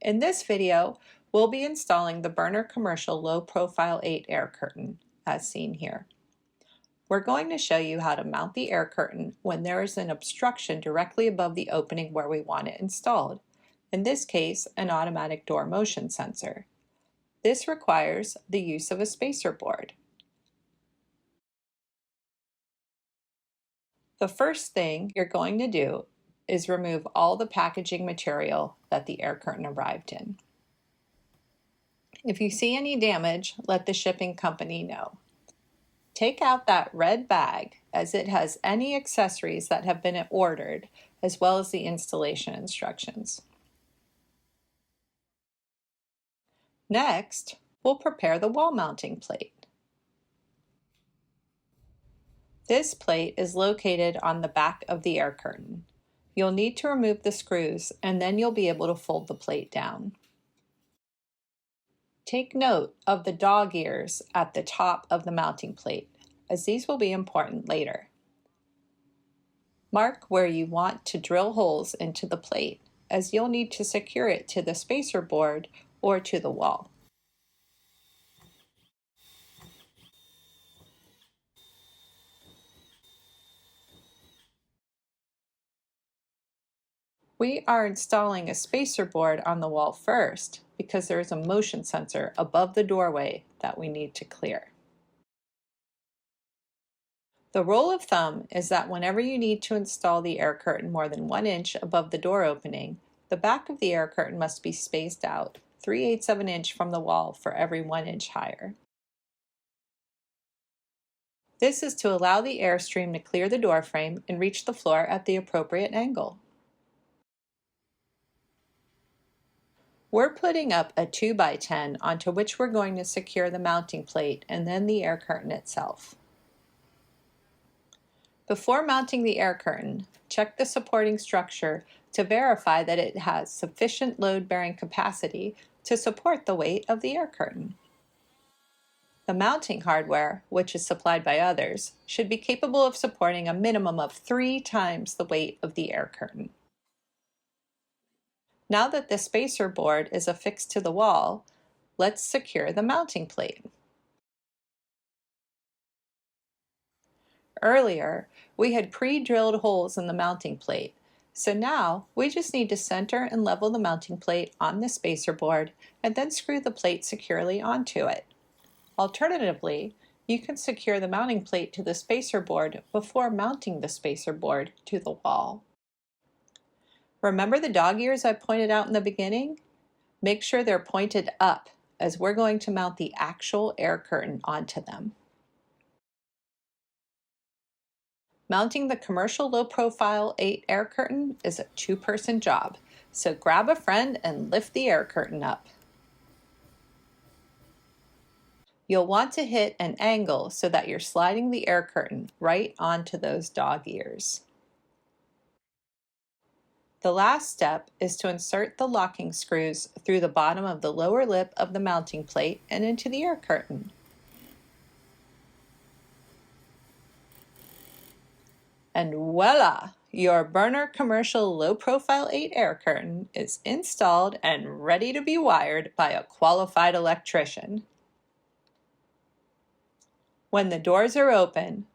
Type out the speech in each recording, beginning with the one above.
In this video, we'll be installing the Berner Commercial Low Profile 8 air curtain, as seen here. We're going to show you how to mount the air curtain when there is an obstruction directly above the opening where we want it installed, in this case, an automatic door motion sensor. This requires the use of a spacer board. The first thing you're going to do is remove all the packaging material that the air curtain arrived in. If you see any damage, let the shipping company know. Take out that red bag as it has any accessories that have been ordered, as well as the installation instructions. Next, we'll prepare the wall mounting plate. This plate is located on the back of the air curtain. You'll need to remove the screws and then you'll be able to fold the plate down. Take note of the dog ears at the top of the mounting plate, as these will be important later. Mark where you want to drill holes into the plate, as you'll need to secure it to the spacer board or to the wall. We are installing a spacer board on the wall first because there is a motion sensor above the doorway that we need to clear. The rule of thumb is that whenever you need to install the air curtain more than 1 inch above the door opening, the back of the air curtain must be spaced out 3/8 of an inch from the wall for every 1 inch higher. This is to allow the airstream to clear the door frame and reach the floor at the appropriate angle. We're putting up a 2x10 onto which we're going to secure the mounting plate and then the air curtain itself. Before mounting the air curtain, check the supporting structure to verify that it has sufficient load-bearing capacity to support the weight of the air curtain. The mounting hardware, which is supplied by others, should be capable of supporting a minimum of 3 times the weight of the air curtain. Now that the spacer board is affixed to the wall, let's secure the mounting plate. Earlier, we had pre-drilled holes in the mounting plate, so now we just need to center and level the mounting plate on the spacer board and then screw the plate securely onto it. Alternatively, you can secure the mounting plate to the spacer board before mounting the spacer board to the wall. Remember the dog ears I pointed out in the beginning? Make sure they're pointed up, as we're going to mount the actual air curtain onto them. Mounting the Commercial Low Profile 8 air curtain is a 2-person job, so grab a friend and lift the air curtain up. You'll want to hit an angle so that you're sliding the air curtain right onto those dog ears. The last step is to insert the locking screws through the bottom of the lower lip of the mounting plate and into the air curtain. And voila! Your Berner Commercial Low Profile 8 air curtain is installed and ready to be wired by a qualified electrician. When the doors are open,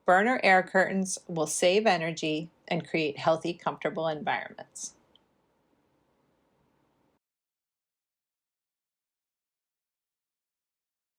Berner air curtains will save energy and create healthy, comfortable environments.